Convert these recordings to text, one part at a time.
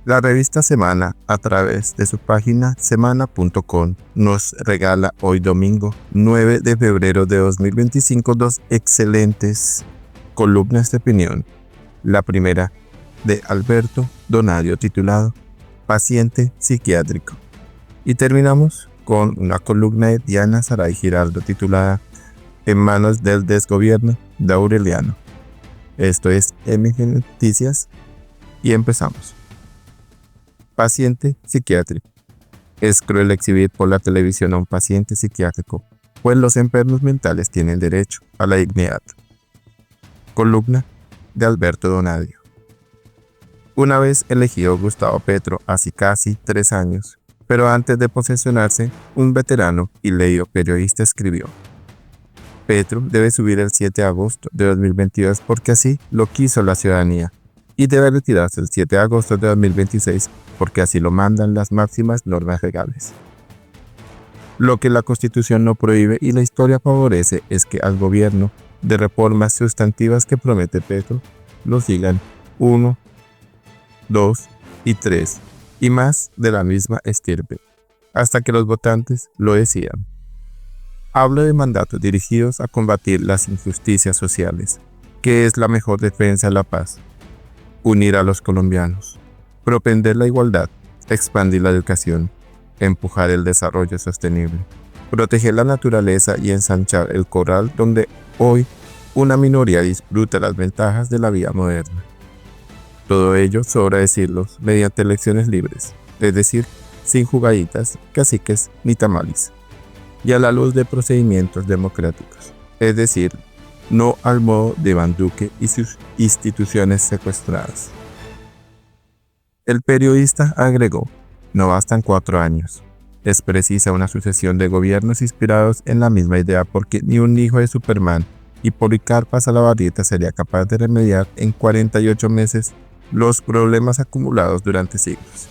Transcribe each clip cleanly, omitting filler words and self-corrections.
La revista Semana, a través de su página semana.com, nos regala hoy domingo 9 de febrero de 2025 dos excelentes columnas de opinión. La primera, de Alberto Donadio, titulado Paciente psiquiátrico. Y terminamos con una columna de Diana Saray Giraldo, titulada En manos del desgobierno de Aureliano. Esto es MG Noticias y empezamos. Paciente psiquiátrico. Es cruel exhibir por la televisión a un paciente psiquiátrico, pues los enfermos mentales tienen derecho a la dignidad. Columna de Alberto Donadio. Una vez elegido Gustavo Petro hace casi 3 años, pero antes de posesionarse, un veterano y leído periodista escribió: Petro debe subir el 7 de agosto de 2022 porque así lo quiso la ciudadanía, y debe retirarse el 7 de agosto de 2026 porque así lo mandan las máximas normas legales. Lo que la Constitución no prohíbe y la historia favorece es que al gobierno de reformas sustantivas que promete Petro lo sigan 1, 2 y 3 y más de la misma estirpe, hasta que los votantes lo decidan. Hablo de mandatos dirigidos a combatir las injusticias sociales, que es la mejor defensa de la paz. Unir a los colombianos, propender la igualdad, expandir la educación, empujar el desarrollo sostenible, proteger la naturaleza y ensanchar el corral donde hoy una minoría disfruta las ventajas de la vida moderna. Todo ello, sobra decirlo, mediante elecciones libres, es decir, sin jugaditas, caciques ni tamales, y a la luz de procedimientos democráticos, es decir, no al modo de Iván Duque y sus instituciones secuestradas. El periodista agregó: no bastan 4 años. Es precisa una sucesión de gobiernos inspirados en la misma idea porque ni un hijo de Superman y Policarpa Salabarrieta sería capaz de remediar en 48 meses los problemas acumulados durante siglos.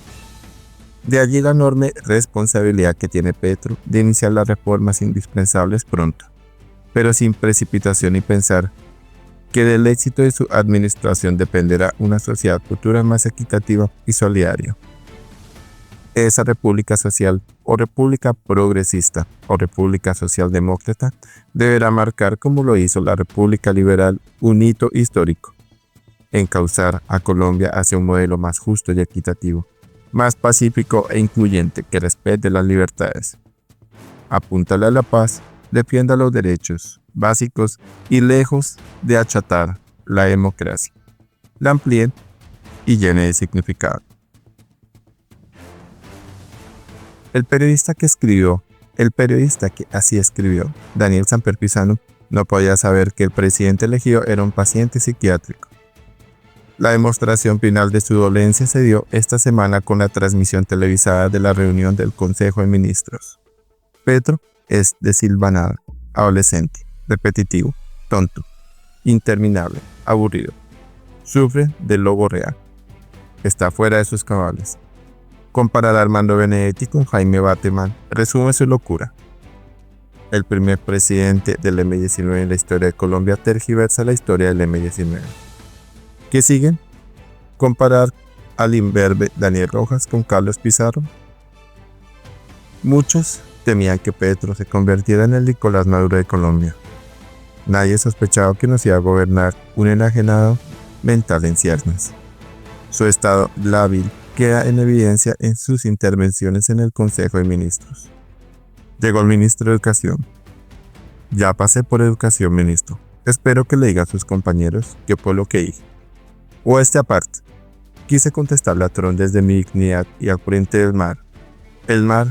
De allí la enorme responsabilidad que tiene Petro de iniciar las reformas indispensables pronto, pero sin precipitación, y pensar que del éxito de su administración dependerá una sociedad futura más equitativa y solidaria. Esa república social o república progresista o república socialdemócrata deberá marcar, como lo hizo la república liberal, un hito histórico: encauzar a Colombia hacia un modelo más justo y equitativo, más pacífico e incluyente, que respete las libertades, apúntale a la paz, defienda los derechos básicos y, lejos de achatar la democracia, la amplíe y llene de significado. El periodista que así escribió, Daniel Samper Pizano, no podía saber que el presidente elegido era un paciente psiquiátrico. La demostración final de su dolencia se dio esta semana con la transmisión televisada de la reunión del Consejo de Ministros. Petro es desilvanado, adolescente, repetitivo, tonto, interminable, aburrido. Sufre de logorrea. Está fuera de sus cabales. Comparar a Armando Benedetti con Jaime Bateman resume su locura. El primer presidente del M-19 en la historia de Colombia tergiversa la historia del M-19. ¿Qué siguen? ¿Comparar al imberbe Daniel Rojas con Carlos Pizarro? Muchos temían que Petro se convirtiera en el Nicolás Maduro de Colombia. Nadie sospechaba que nos iba a gobernar un enajenado mental en ciernes. Su estado lábil queda en evidencia en sus intervenciones en el Consejo de Ministros. Llegó el ministro de Educación. Ya pasé por educación, ministro. Espero que le diga a sus compañeros que fue lo que dije. O aparte. Quise contestarle a Trump desde mi dignidad y al frente del mar. El mar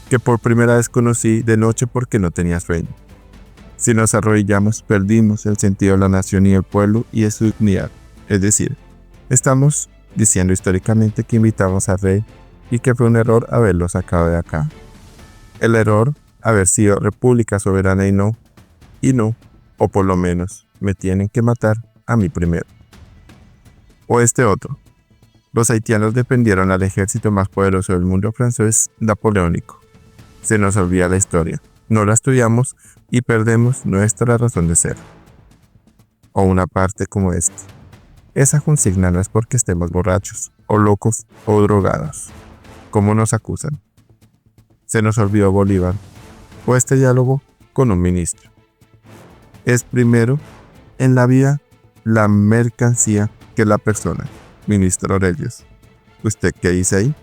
que por primera vez conocí de noche porque no tenía sueño. Si nos arrodillamos, perdimos el sentido de la nación y el pueblo y de su dignidad. Es decir, estamos diciendo históricamente que invitamos al rey y que fue un error haberlo sacado de acá. El error, haber sido república soberana y no, o por lo menos me tienen que matar a mí primero. O otro. Los haitianos defendieron al ejército más poderoso del mundo francés napoleónico. Se nos olvida la historia, no la estudiamos y perdemos nuestra razón de ser. O una parte como esta. Esa consigna no es porque estemos borrachos, o locos, o drogados, como nos acusan. Se nos olvidó Bolívar, o este diálogo con un ministro. Es primero en la vida la mercancía que la persona. Ministro Reyes, ¿usted qué dice ahí?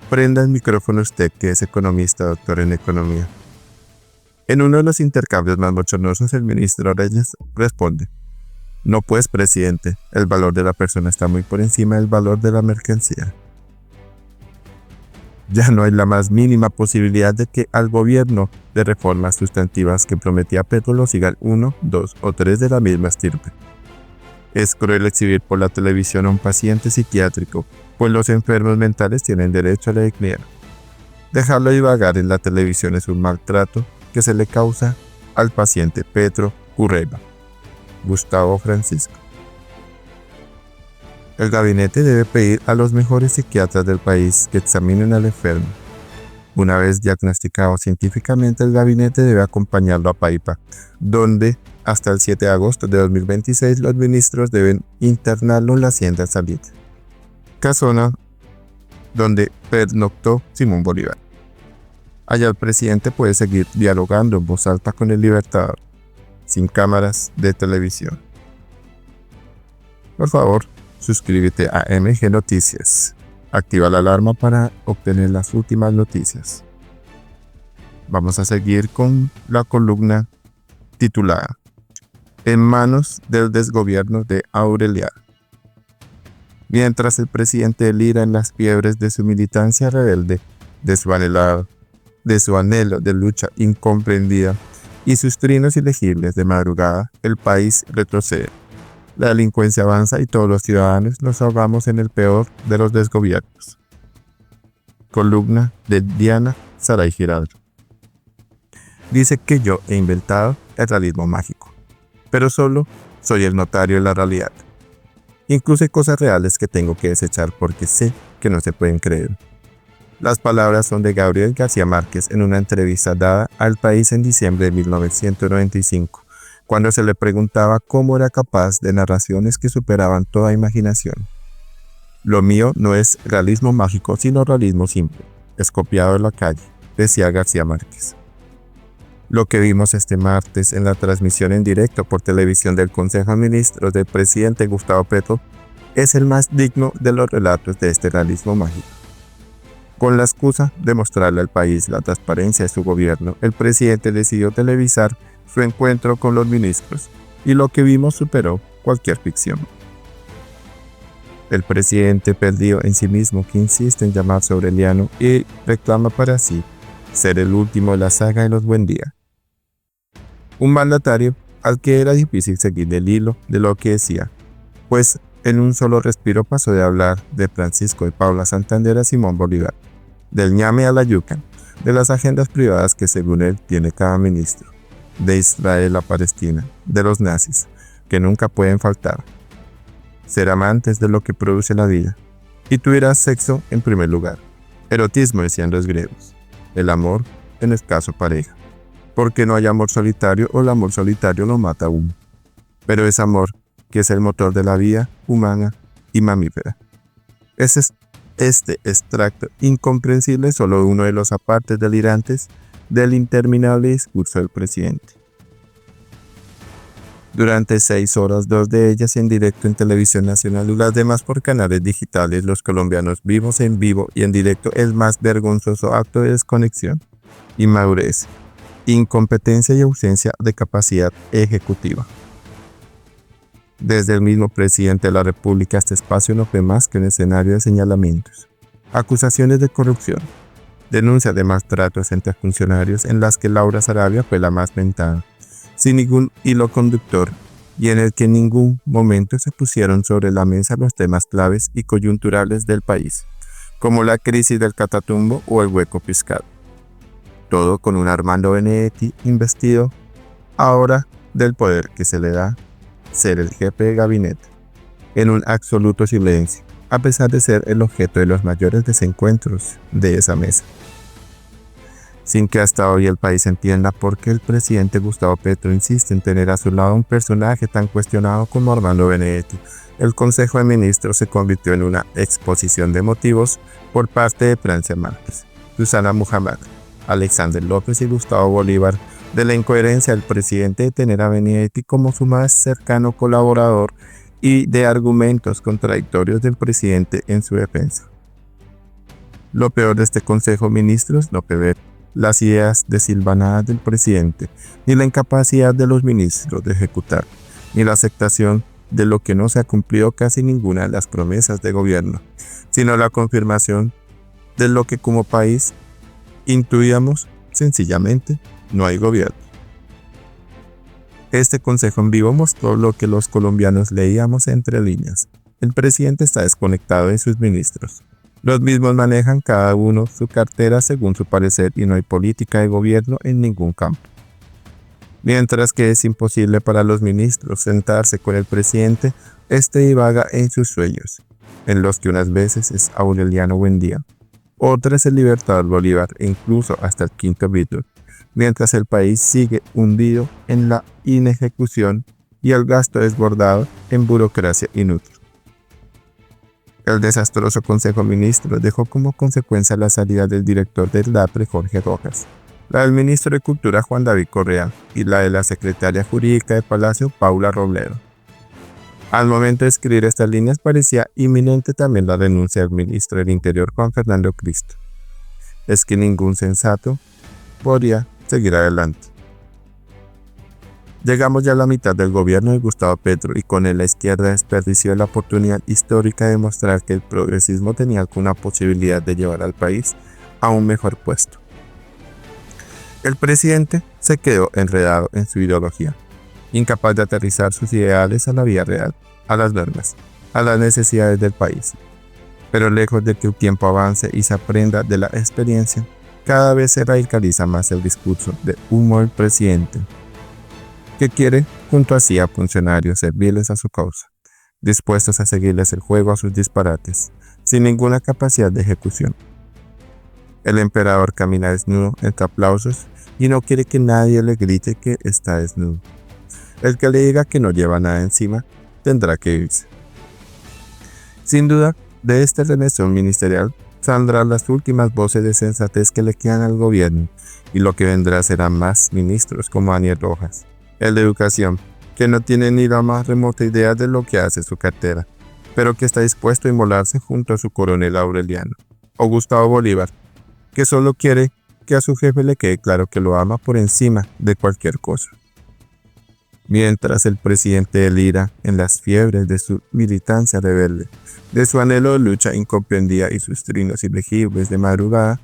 Prenda el micrófono usted que es economista, doctor en economía. En uno de los intercambios más bochornosos, el ministro Reyes responde: no pues, presidente, el valor de la persona está muy por encima del valor de la mercancía. Ya no hay la más mínima posibilidad de que al gobierno de reformas sustantivas que prometía Petro lo sigan 1, 2 o 3 de la misma estirpe. Es cruel exhibir por la televisión a un paciente psiquiátrico, pues los enfermos mentales tienen derecho a la dignidad. Dejarlo divagar en la televisión es un maltrato que se le causa al paciente Petro Urreba. Gustavo Francisco. El gabinete debe pedir a los mejores psiquiatras del país que examinen al enfermo. Una vez diagnosticado científicamente, el gabinete debe acompañarlo a Paipa, donde hasta el 7 de agosto de 2026 los ministros deben internarlo en la Hacienda Salit, casona donde pernoctó Simón Bolívar. Allá el presidente puede seguir dialogando en voz alta con el Libertador, sin cámaras de televisión. Por favor, suscríbete a MG Noticias. Activa la alarma para obtener las últimas noticias. Vamos a seguir con la columna titulada En manos del desgobierno de Aureliano. Mientras el presidente delira en las fiebres de su militancia rebelde, de su anhelo de lucha incomprendida y sus trinos ilegibles de madrugada, el país retrocede. La delincuencia avanza y todos los ciudadanos nos ahogamos en el peor de los desgobiernos. Columna de Diana Saray Giraldo. Dice que yo he inventado el realismo mágico, pero solo soy el notario de la realidad. Incluso hay cosas reales que tengo que desechar porque sé que no se pueden creer. Las palabras son de Gabriel García Márquez en una entrevista dada al País en diciembre de 1995, cuando se le preguntaba cómo era capaz de narraciones que superaban toda imaginación. Lo mío no es realismo mágico, sino realismo simple, es copiado de la calle, decía García Márquez. Lo que vimos este martes en la transmisión en directo por televisión del Consejo de Ministros del presidente Gustavo Petro es el más digno de los relatos de este realismo mágico. Con la excusa de mostrarle al país la transparencia de su gobierno, el presidente decidió televisar su encuentro con los ministros, y lo que vimos superó cualquier ficción. El presidente perdido en sí mismo, que insiste en llamarse Aureliano y reclama para sí ser el último de la saga de los Buendía. Un mandatario al que era difícil seguir el hilo de lo que decía, pues en un solo respiro pasó de hablar de Francisco de Paula Santander a Simón Bolívar, del ñame a la yuca, de las agendas privadas que según él tiene cada ministro, de Israel a Palestina, de los nazis, que nunca pueden faltar, ser amantes de lo que produce la vida, y tuvieras sexo en primer lugar, erotismo decían los griegos, el amor en escaso pareja, porque no hay amor solitario o el amor solitario lo mata a uno, pero es amor que es el motor de la vida humana y mamífera. Este extracto incomprensible es solo uno de los apartes delirantes del interminable discurso del presidente. Durante 6 horas, 2 de ellas en directo en Televisión Nacional y las demás por canales digitales, los colombianos vimos en vivo y en directo el más vergonzoso acto de desconexión, inmadurez, incompetencia y ausencia de capacidad ejecutiva. Desde el mismo presidente de la República, este espacio no fue más que un escenario de señalamientos, acusaciones de corrupción, denuncias de maltratos entre funcionarios en las que Laura Sarabia fue la más mentada, sin ningún hilo conductor y en el que en ningún momento se pusieron sobre la mesa los temas claves y coyunturales del país, como la crisis del Catatumbo o el hueco fiscal. Todo con un Armando Benedetti investido ahora del poder que se le da ser el jefe de gabinete, en un absoluto silencio, a pesar de ser el objeto de los mayores desencuentros de esa mesa. Sin que hasta hoy el país entienda por qué el presidente Gustavo Petro insiste en tener a su lado un personaje tan cuestionado como Armando Benedetti, el Consejo de Ministros se convirtió en una exposición de motivos por parte de Francia Márquez, Susana Muhammad, Alexander López y Gustavo Bolívar de la incoherencia del presidente de tener a Benedetti como su más cercano colaborador y de argumentos contradictorios del presidente en su defensa. Lo peor de este Consejo de Ministros no fue ver las ideas desilvanadas del presidente, ni la incapacidad de los ministros de ejecutar, ni la aceptación de lo que no se ha cumplido casi ninguna de las promesas de gobierno, sino la confirmación de lo que como país intuíamos: sencillamente no hay gobierno. Este consejo en vivo mostró lo que los colombianos leíamos entre líneas. El presidente está desconectado de sus ministros. Los mismos manejan cada uno su cartera según su parecer y no hay política de gobierno en ningún campo. Mientras que es imposible para los ministros sentarse con el presidente, este divaga en sus sueños, en los que unas veces es Aureliano Buendía, otras el Libertador Bolívar e incluso hasta el Quinto Beatle, mientras el país sigue hundido en la inejecución y el gasto desbordado en burocracia inútil. El desastroso Consejo de Ministros dejó como consecuencia la salida del director del DAPRE, Jorge Rojas, la del ministro de Cultura, Juan David Correa, y la de la secretaria jurídica de Palacio, Paula Robledo. Al momento de escribir estas líneas parecía inminente también la renuncia del ministro del Interior, Juan Fernando Cristo. Es que ningún sensato podría seguir adelante. Llegamos ya a la mitad del gobierno de Gustavo Petro y con él la izquierda desperdició la oportunidad histórica de demostrar que el progresismo tenía alguna posibilidad de llevar al país a un mejor puesto. El presidente se quedó enredado en su ideología, incapaz de aterrizar sus ideales a la vida real, a las normas, a las necesidades del país. Pero lejos de que el tiempo avance y se aprenda de la experiencia, cada vez se radicaliza más el discurso de humo del presidente, que quiere, junto así a funcionarios servirles a su causa, dispuestos a seguirles el juego a sus disparates, sin ninguna capacidad de ejecución. El emperador camina desnudo entre aplausos y no quiere que nadie le grite que está desnudo. El que le diga que no lleva nada encima tendrá que irse. Sin duda, de esta remesión ministerial saldrán las últimas voces de sensatez que le quedan al gobierno, y lo que vendrá serán más ministros como Daniel Rojas, el de Educación, que no tiene ni la más remota idea de lo que hace su cartera, pero que está dispuesto a inmolarse junto a su coronel Aureliano, o Gustavo Bolívar, que solo quiere que a su jefe le quede claro que lo ama por encima de cualquier cosa. Mientras el presidente delira en las fiebres de su militancia rebelde, de su anhelo de lucha incomprendida y sus trinos ilegibles de madrugada,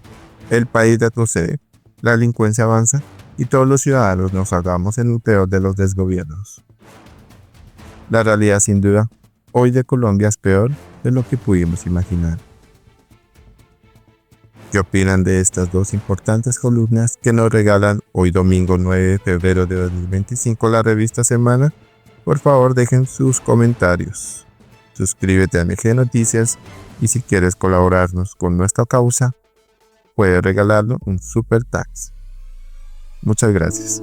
el país retrocede, la delincuencia avanza y todos los ciudadanos nos hagamos en el peor de los desgobiernos. La realidad, sin duda, hoy de Colombia es peor de lo que pudimos imaginar. ¿Qué opinan de estas dos importantes columnas que nos regalan hoy domingo 9 de febrero de 2025 la revista Semana? Por favor, dejen sus comentarios. Suscríbete a MG Noticias y si quieres colaborarnos con nuestra causa, puedes regalarnos un super tax. Muchas gracias.